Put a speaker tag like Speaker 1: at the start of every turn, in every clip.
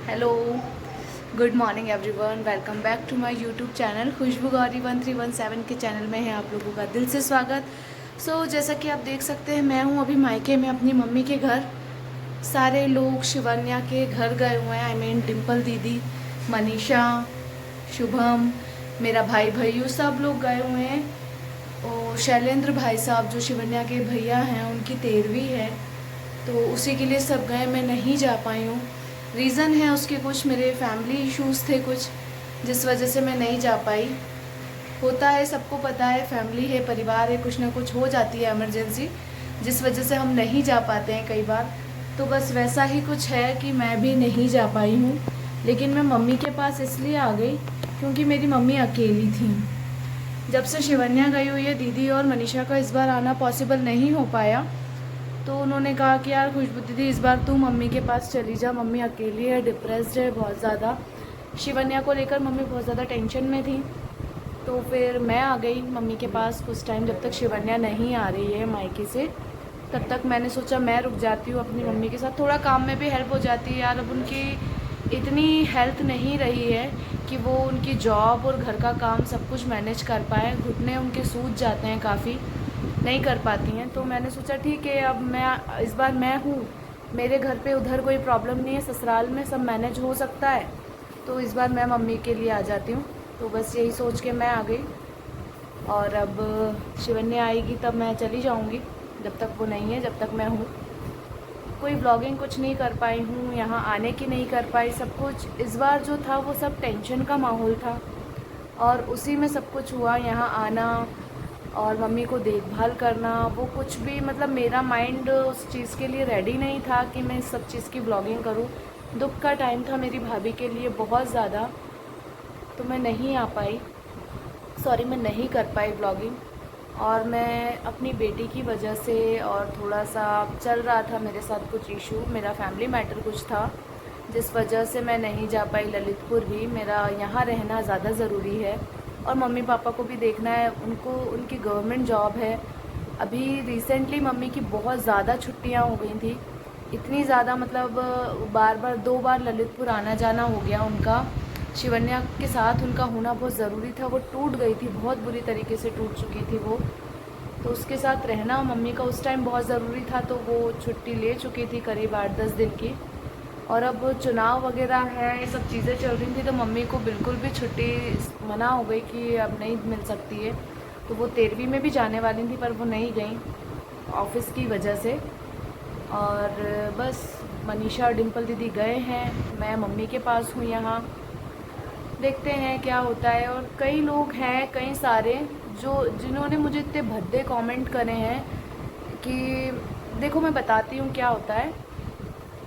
Speaker 1: Hello, good morning everyone. Welcome back to my YouTube channel Khushboo Gauri 1317 के channel में है आप लोगों का दिल से स्वागत। जैसा कि आप देख सकते हैं, मैं हूँ अभी मायके में अपनी मम्मी के घर। सारे लोग शिवन्या के घर गए हुए हैं। डिम्पल दीदी, मनीषा, शुभम, मेरा भाई भैयू सब लोग गए हुए हैं। और शैलेंद्र भाई साहब जो शिवन्या के भैया हैं, उनकी 13वीं है, तो उसी के लिए सब गए। मैं नहीं जा पाई हूँ। रीज़न है उसके कुछ, मेरे फैमिली इश्यूज़ थे कुछ, जिस वजह से मैं नहीं जा पाई। होता है, सबको पता है, फैमिली है, परिवार है, कुछ ना कुछ हो जाती है इमरजेंसी, जिस वजह से हम नहीं जा पाते हैं कई बार। तो बस वैसा ही कुछ है कि मैं भी नहीं जा पाई हूँ। लेकिन मैं मम्मी के पास इसलिए आ गई क्योंकि मेरी मम्मी अकेली थी। जब से शिवन्या गई हुई है, दीदी और मनीषा का इस बार आना पॉसिबल नहीं हो पाया। तो उन्होंने कहा कि यार खुशबू दीदी, इस बार तू मम्मी के पास चली जा, मम्मी अकेली है, डिप्रेस्ड है बहुत ज़्यादा। शिवन्या को लेकर मम्मी बहुत ज़्यादा टेंशन में थी। तो फिर मैं आ गई मम्मी के पास कुछ टाइम, जब तक शिवन्या नहीं आ रही है मायके से, तब तक मैंने सोचा मैं रुक जाती हूँ अपनी मम्मी के साथ, थोड़ा काम में भी हेल्प हो जाती है। यार अब उनकी इतनी हेल्थ नहीं रही है कि वो उनकी जॉब और घर का काम सब कुछ मैनेज कर पाए। घुटने उनके सूज जाते हैं काफ़ी, नहीं कर पाती हैं। तो मैंने सोचा ठीक है, अब मैं इस बार मैं हूँ मेरे घर पे, उधर कोई प्रॉब्लम नहीं है, ससुराल में सब मैनेज हो सकता है, तो इस बार मैं मम्मी के लिए आ जाती हूँ। तो बस यही सोच के मैं आ गई। और अब शिवन्या आएगी तब मैं चली जाऊँगी, जब तक वो नहीं है, जब तक मैं हूँ। कोई ब्लॉगिंग कुछ नहीं कर पाई हूँ, यहाँ आने की नहीं कर पाई। सब कुछ इस बार जो था वो सब टेंशन का माहौल था, और उसी में सब कुछ हुआ। यहाँ आना और मम्मी को देखभाल करना, वो कुछ भी मतलब मेरा माइंड उस चीज़ के लिए रेडी नहीं था कि मैं इस सब चीज़ की ब्लॉगिंग करूं। दुख का टाइम था मेरी भाभी के लिए बहुत ज़्यादा, तो मैं नहीं आ पाई, सॉरी, मैं नहीं कर पाई ब्लॉगिंग। और मैं अपनी बेटी की वजह से, और थोड़ा सा चल रहा था मेरे साथ कुछ इशू, मेरा फैमिली मैटर कुछ था, जिस वजह से मैं नहीं जा पाई ललितपुर भी। मेरा यहाँ रहना ज़्यादा ज़रूरी है, और मम्मी पापा को भी देखना है, उनको उनकी गवर्नमेंट जॉब है। अभी रिसेंटली मम्मी की बहुत ज़्यादा छुट्टियाँ हो गई थी, इतनी ज़्यादा मतलब बार बार 2 बार ललितपुर आना जाना हो गया उनका। शिवन्या के साथ उनका होना बहुत ज़रूरी था, वो टूट गई थी, बहुत बुरी तरीके से टूट चुकी थी वो। तो उसके साथ रहना मम्मी का उस टाइम बहुत ज़रूरी था, तो वो छुट्टी ले चुकी थी करीब 8-10 दिन की। और अब चुनाव वगैरह है, ये सब चीज़ें चल रही थी, तो मम्मी को बिल्कुल भी छुट्टी मना हो गई कि अब नहीं मिल सकती है। तो वो 13वीं में भी जाने वाली थी, पर वो नहीं गई ऑफिस की वजह से। और बस मनीषा और डिम्पल दीदी गए हैं, मैं मम्मी के पास हूँ यहाँ। देखते हैं क्या होता है। और कई लोग हैं, कई सारे, जिन्होंने मुझे इतने भद्दे कमेंट करे हैं कि देखो, मैं बताती हूँ क्या होता है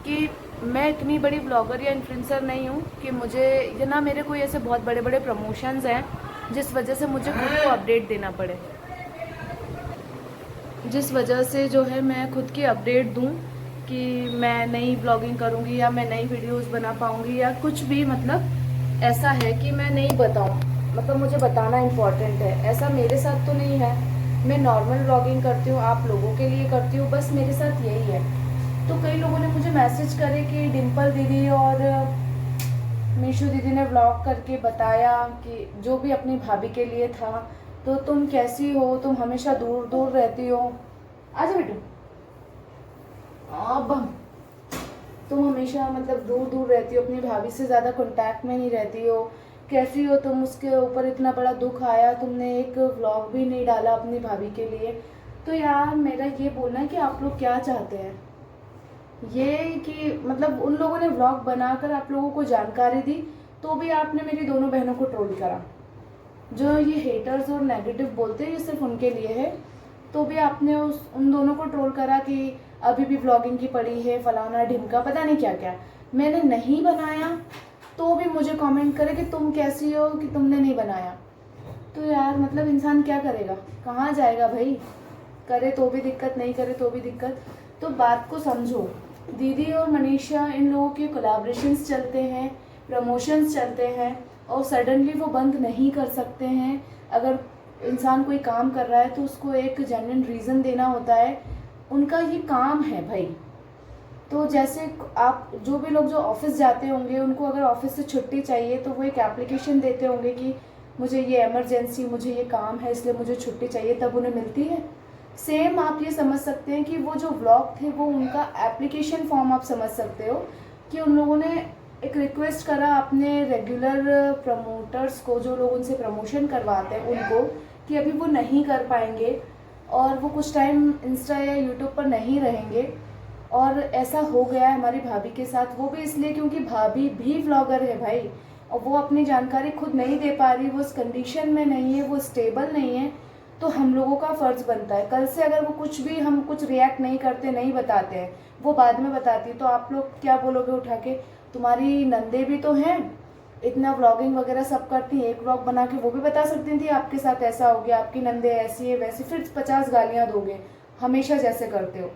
Speaker 1: कि मैं इतनी बड़ी ब्लॉगर या इन्फ्लुएंसर नहीं हूँ कि मुझे, या ना मेरे कोई ऐसे बहुत बड़े बड़े प्रमोशंस हैं जिस वजह से मुझे खुद को अपडेट देना पड़े, जिस वजह से जो है मैं खुद की अपडेट दूँ कि मैं नई ब्लॉगिंग करूँगी या मैं नई वीडियोस बना पाऊँगी या कुछ भी। मतलब ऐसा है कि मैं नहीं बताऊँ, मतलब मुझे बताना इम्पॉर्टेंट है। ऐसा मेरे साथ तो नहीं है, मैं नॉर्मल ब्लॉगिंग करती हूँ, आप लोगों के लिए करती हूँ, बस मेरे साथ यही है। तो कई लोगों ने मुझे मैसेज करे कि डिम्पल दीदी और मीशू दीदी ने व्लॉग करके बताया कि जो भी अपनी भाभी के लिए था, तो तुम कैसी हो, तुम हमेशा दूर दूर रहती हो। आजा बेटू, अब तुम हमेशा मतलब दूर दूर रहती हो, अपनी भाभी से ज़्यादा कांटेक्ट में नहीं रहती हो, कैसी हो तुम, उसके ऊपर इतना बड़ा दुख आया, तुमने एक व्लॉग भी नहीं डाला अपनी भाभी के लिए। तो यार मेरा ये बोलना है कि आप लोग क्या चाहते हैं, ये कि मतलब उन लोगों ने व्लॉग बनाकर आप लोगों को जानकारी दी, तो भी आपने मेरी दोनों बहनों को ट्रोल करा। जो ये हेटर्स और नेगेटिव बोलते हैं, ये सिर्फ उनके लिए है। तो भी आपने उन दोनों को ट्रोल करा कि अभी भी व्लॉगिंग की पड़ी है, फलाना ढिमका, पता नहीं क्या क्या। मैंने नहीं बनाया तो भी मुझे कमेंट करे कि तुम कैसी हो कि तुमने नहीं बनाया। तो यार मतलब इंसान क्या करेगा, कहाँ जाएगा भाई, करे तो भी दिक्कत, नहीं करे तो भी दिक्कत। तो बात को समझो। दीदी और मनीषा, इन लोगों के कोलैबोरेशंस चलते हैं, प्रमोशंस चलते हैं, और सडनली वो बंद नहीं कर सकते हैं। अगर इंसान कोई काम कर रहा है तो उसको एक जेन्युइन रीज़न देना होता है, उनका ये काम है भाई। तो जैसे आप जो भी लोग जो ऑफिस जाते होंगे, उनको अगर ऑफिस से छुट्टी चाहिए तो वो एक एप्लीकेशन देते होंगे कि मुझे ये इमरजेंसी, मुझे ये काम है इसलिए मुझे छुट्टी चाहिए, तब उन्हें मिलती है। सेम आप ये समझ सकते हैं कि वो जो व्लॉग थे वो उनका एप्लीकेशन फॉर्म आप समझ सकते हो कि उन लोगों ने एक रिक्वेस्ट करा अपने रेगुलर प्रमोटर्स को, जो लोग उनसे प्रमोशन करवाते हैं उनको, कि अभी वो नहीं कर पाएंगे और वो कुछ टाइम इंस्टा या यूट्यूब पर नहीं रहेंगे। और ऐसा हो गया है हमारी भाभी के साथ, वो भी इसलिए क्योंकि भाभी भी व्लॉगर है भाई, और वो अपनी जानकारी खुद नहीं दे पा रही, वो उस कंडीशन में नहीं है, वो स्टेबल नहीं है। तो हम लोगों का फ़र्ज़ बनता है, कल से अगर वो कुछ भी, हम कुछ रिएक्ट नहीं करते, नहीं बताते हैं, वो बाद में बताती है, तो आप लोग क्या बोलोगे उठा के, तुम्हारी नंदे भी तो हैं, इतना व्लॉगिंग वगैरह सब करती हैं, एक व्लॉग बना के वो भी बता सकती थी आपके साथ ऐसा हो गया, आपकी नंदे ऐसी है वैसी, फिर 50 गालियाँ दोगे हमेशा जैसे करते हो।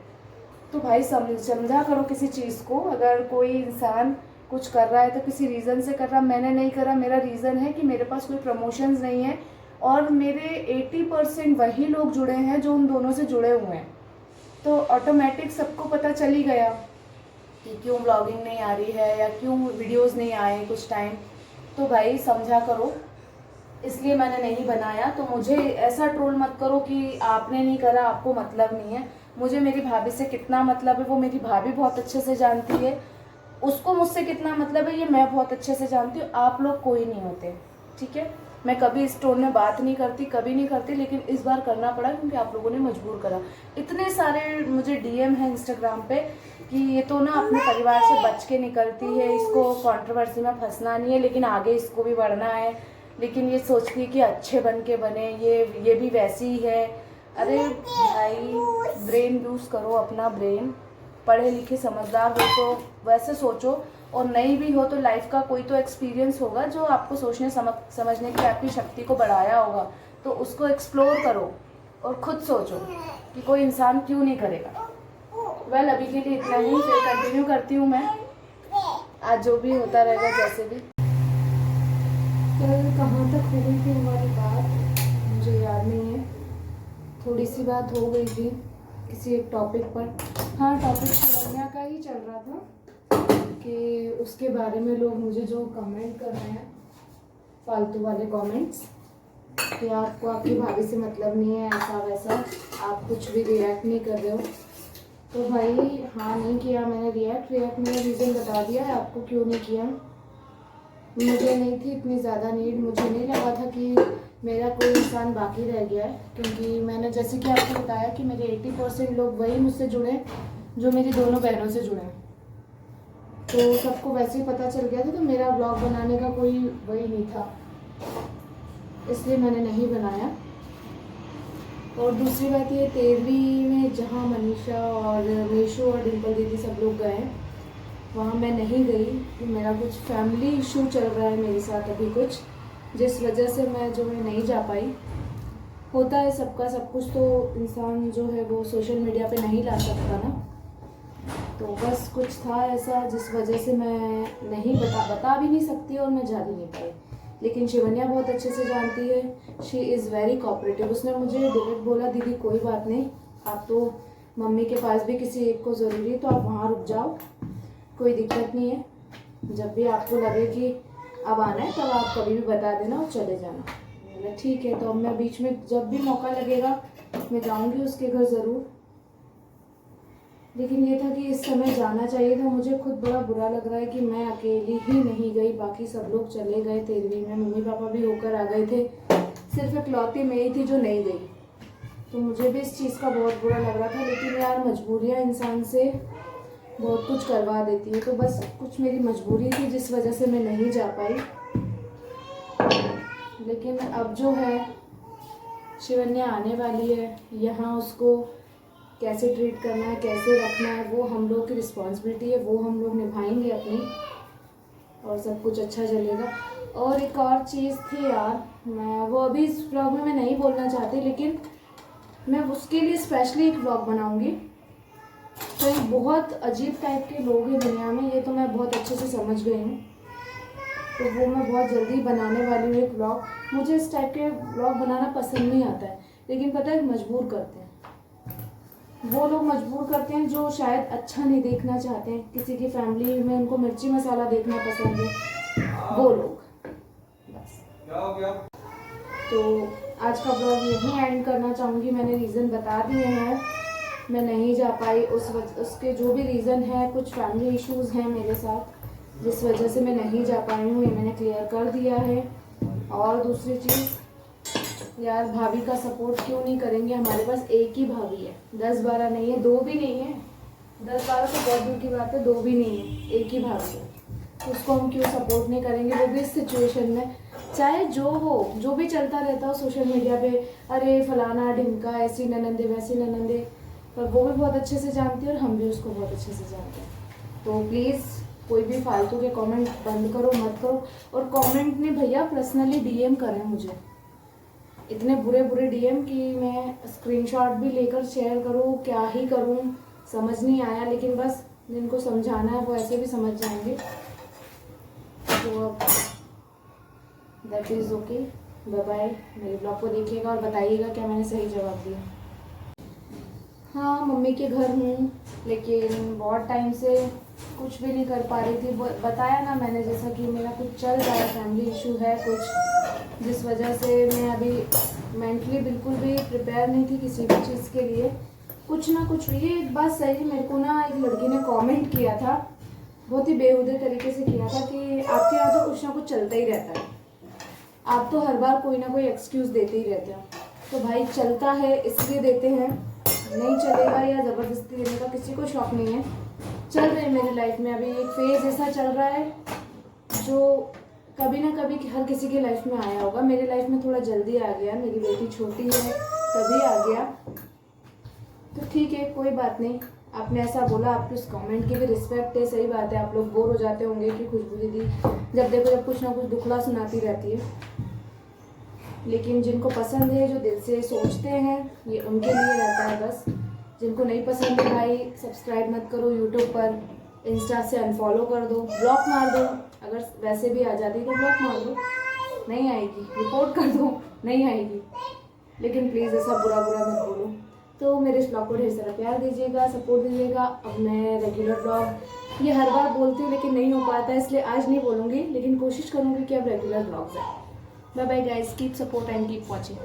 Speaker 1: तो भाई समझा करो किसी चीज़ को। अगर कोई इंसान कुछ कर रहा है तो किसी रीज़न से कर रहा, मैंने नहीं करा, मेरा रीज़न है कि मेरे पास कोई प्रमोशंस नहीं है और मेरे 80% वही लोग जुड़े हैं जो उन दोनों से जुड़े हुए हैं। तो ऑटोमेटिक सबको पता चल ही गया कि क्यों व्लॉगिंग नहीं आ रही है या क्यों वीडियोस नहीं आए कुछ टाइम। तो भाई समझा करो, इसलिए मैंने नहीं बनाया। तो मुझे ऐसा ट्रोल मत करो कि आपने नहीं करा, आपको मतलब नहीं है। मुझे मेरी भाभी से कितना मतलब है वो मेरी भाभी बहुत अच्छे से जानती है, उसको मुझसे कितना मतलब है ये मैं बहुत अच्छे से जानती हूँ। आप लोग कोई नहीं होते, ठीक है। मैं कभी इस टोन में बात नहीं करती, कभी नहीं करती, लेकिन इस बार करना पड़ा क्योंकि आप लोगों ने मजबूर करा। इतने सारे मुझे डीएम हैं इंस्टाग्राम पे कि ये तो ना अपने परिवार से बच के निकलती है, इसको कंट्रोवर्सी में फंसना नहीं है, लेकिन आगे इसको भी बढ़ना है, लेकिन ये सोचती है कि अच्छे बन के बने, ये भी वैसी ही है। अरे भाई ब्रेन यूज़ करो, अपना ब्रेन, पढ़े लिखे समझदार हो तो वैसे सोचो, और नहीं भी हो तो लाइफ का कोई तो एक्सपीरियंस होगा जो आपको सोचने समझने की आपकी शक्ति को बढ़ाया होगा, तो उसको एक्सप्लोर करो और खुद सोचो कि कोई इंसान क्यों नहीं करेगा। वेल अभी के लिए इतना ही, फिर कंटिन्यू करती हूँ मैं, आज जो भी होता रहेगा जैसे भी। कल कहाँ तक हो गई थी हमारी बात मुझे याद नहीं है, थोड़ी सी बात हो गई थी किसी एक टॉपिक पर। हाँ, टॉपिक शिवन्या का ही चल रहा था कि उसके बारे में लोग मुझे जो कमेंट कर रहे हैं, फालतू वाले कमेंट्स, कि आपको आपकी भाभी से मतलब नहीं है, ऐसा वैसा, आप कुछ भी रिएक्ट नहीं कर रहे हो। तो भाई हाँ, नहीं किया मैंने रिएक्ट मेरा रीज़न बता दिया है आपको क्यों नहीं किया। मुझे नहीं थी इतनी ज़्यादा नीड, मुझे नहीं लगा था कि मेरा कोई इंसान बाकी रह गया है, क्योंकि मैंने जैसे कि आपको बताया कि मेरे 80% लोग वही मुझसे जुड़े जो मेरी दोनों बहनों से जुड़े, तो सबको वैसे ही पता चल गया था। तो मेरा ब्लॉग बनाने का कोई वही नहीं था, इसलिए मैंने नहीं बनाया। और दूसरी बात ये, 13वीं में जहाँ मनीषा और मीशू और डिम्पल दीदी सब लोग गए, वहाँ मैं नहीं गई कि मेरा कुछ फैमिली इशू चल रहा है मेरे साथ अभी कुछ, जिस वजह से मैं जो है नहीं जा पाई। होता है सबका सब कुछ, तो इंसान जो है वो सोशल मीडिया पे नहीं ला सकता ना, तो बस कुछ था ऐसा जिस वजह से मैं नहीं बता भी नहीं सकती और मैं जा भी नहीं पाई। लेकिन शिवन्या बहुत अच्छे से जानती है, शी इज़ वेरी कोऑपरेटिव। उसने मुझे डायरेक्ट बोला, दीदी कोई बात नहीं, आप तो मम्मी के पास भी किसी एक को ज़रूरी है तो आप वहाँ रुक जाओ, कोई दिक्कत नहीं है, जब भी आपको लगे कि अब आना है तब आप कभी भी बता देना और चले जाना। मैंने ठीक है, तो अब मैं बीच में जब भी मौका लगेगा मैं जाऊंगी उसके घर ज़रूर। लेकिन ये था कि इस समय जाना चाहिए था। मुझे खुद बड़ा बुरा लग रहा है कि मैं अकेली ही नहीं गई, बाकी सब लोग चले गए 13वीं में, मम्मी पापा भी होकर आ गए थे, सिर्फ इकलौती मैं ही थी जो नहीं गई। तो मुझे भी इस चीज़ का बहुत बुरा लग रहा था, लेकिन यार मजबूरियाँ इंसान से बहुत कुछ करवा देती है, तो बस कुछ मेरी मजबूरी थी जिस वजह से मैं नहीं जा पाई। लेकिन अब जो है शिवन्या आने वाली है, यहाँ उसको कैसे ट्रीट करना है, कैसे रखना है, वो हम लोग की रिस्पॉन्सिबिलिटी है, वो हम लोग निभाएंगे अपनी, और सब कुछ अच्छा चलेगा। और एक और चीज़ थी यार, मैं वो अभी इस व्लॉग में मैं नहीं बोलना चाहती, लेकिन मैं उसके लिए स्पेशली एक व्लॉग बनाऊंगी। तो बहुत अजीब टाइप के लोग हैं दुनिया में, ये तो मैं बहुत अच्छे से समझ गई हूँ, तो वो मैं बहुत जल्दी बनाने वाली हूँ एक व्लॉग। मुझे इस टाइप के व्लॉग बनाना पसंद नहीं आता है, लेकिन पता है मजबूर करते हैं। वो लोग मजबूर करते हैं जो शायद अच्छा नहीं देखना चाहते हैं, किसी की फैमिली में उनको मिर्ची मसाला देखना पसंद है, वो लोग। बस तो आज का ब्लॉग यहीं एंड करना चाहूँगी। मैंने रीज़न बता दिए हैं, मैं नहीं जा पाई उसके जो भी रीज़न है, कुछ फैमिली इश्यूज़ हैं मेरे साथ जिस वजह से मैं नहीं जा पाई हूँ, ये मैंने क्लियर कर दिया है। और दूसरी चीज़ यार, भाभी का सपोर्ट क्यों नहीं करेंगे? हमारे पास एक ही भाभी है, 10-12 नहीं है, 2 भी नहीं है। 10-12 तो बहुत दूर की बात है, 2 भी नहीं है, एक ही भाभी है। उसको हम क्यों सपोर्ट नहीं करेंगे, वो भी इस सिचुएशन में। चाहे जो हो, जो भी चलता रहता हो सोशल मीडिया पे, अरे फलाना ढिमका, ऐसी ननंदे वैसी ननंदे, पर वो भी बहुत अच्छे से जानती है और हम भी उसको बहुत अच्छे से जानते हैं। तो प्लीज़ कोई भी फालतू के कमेंट बंद करो, मत करो। और कमेंट नहीं भैया, पर्सनली डीएम करें मुझे, इतने बुरे बुरे डीएम कि मैं स्क्रीनशॉट भी लेकर शेयर करूँ, क्या ही करूँ समझ नहीं आया। लेकिन बस जिनको समझाना है वो ऐसे भी समझ जाएंगे। तो that is okay, bye bye. मेरे ब्लॉग को देखिएगा और बताइएगा क्या मैंने सही जवाब दिया। हाँ, मम्मी के घर हूँ, लेकिन बहुत टाइम से कुछ भी नहीं कर पा रही थी। बताया ना मैंने, जैसा कि मेरा कुछ चल रहा है, फैमिली इशू है कुछ, जिस वजह से मैं अभी मेंटली बिल्कुल भी प्रिपेयर नहीं थी किसी भी चीज़ के लिए। कुछ ना कुछ, ये एक बात सही, मेरे को ना एक लड़की ने कमेंट किया था, बहुत ही बेहुदे तरीके से किया था कि आपके यहाँ तो कुछ ना कुछ चलता ही रहता है, आप तो हर बार कोई ना कोई एक्सक्यूज़ देते ही रहते हो। तो भाई चलता है इसलिए देते हैं, नहीं चलेगा या ज़बरदस्ती देने का किसी को शौक नहीं है। चल रही है मेरी लाइफ में अभी एक फेज़ ऐसा चल रहा है जो कभी ना कभी हर किसी की लाइफ में आया होगा। मेरी लाइफ में थोड़ा जल्दी आ गया, मेरी बेटी छोटी है तभी आ गया। तो ठीक है, कोई बात नहीं, आपने ऐसा बोला, आपकी उस कमेंट की भी रिस्पेक्ट है। सही बात है, आप लोग बोर हो जाते होंगे कि खुशबू दीदी जब देखो जब कुछ ना कुछ दुखला सुनाती रहती है, लेकिन जिनको पसंद है, जो दिल से सोचते हैं, ये उनके लिए रहता है बस। जिनको नहीं पसंद है भाई, सब्सक्राइब मत करो यूट्यूब पर, इंस्टा से अनफॉलो कर दो, ब्लॉक मार दो। अगर वैसे भी आ जाती तो ब्लॉक मार दो, नहीं आएगी, रिपोर्ट कर दो, नहीं आएगी। लेकिन प्लीज़ ऐसा बुरा बुरा मत बोलो। तो मेरे इस ब्लॉग को ढेर सारा प्यार दीजिएगा, सपोर्ट दीजिएगा। अब मैं रेगुलर ब्लॉग, ये हर बार बोलती हूँ लेकिन नहीं हो पाता है, इसलिए आज नहीं बोलूँगी, लेकिन कोशिश करूँगी कि अब रेगुलर ब्लॉग्स आए। Bye bye guys, keep support and keep watching.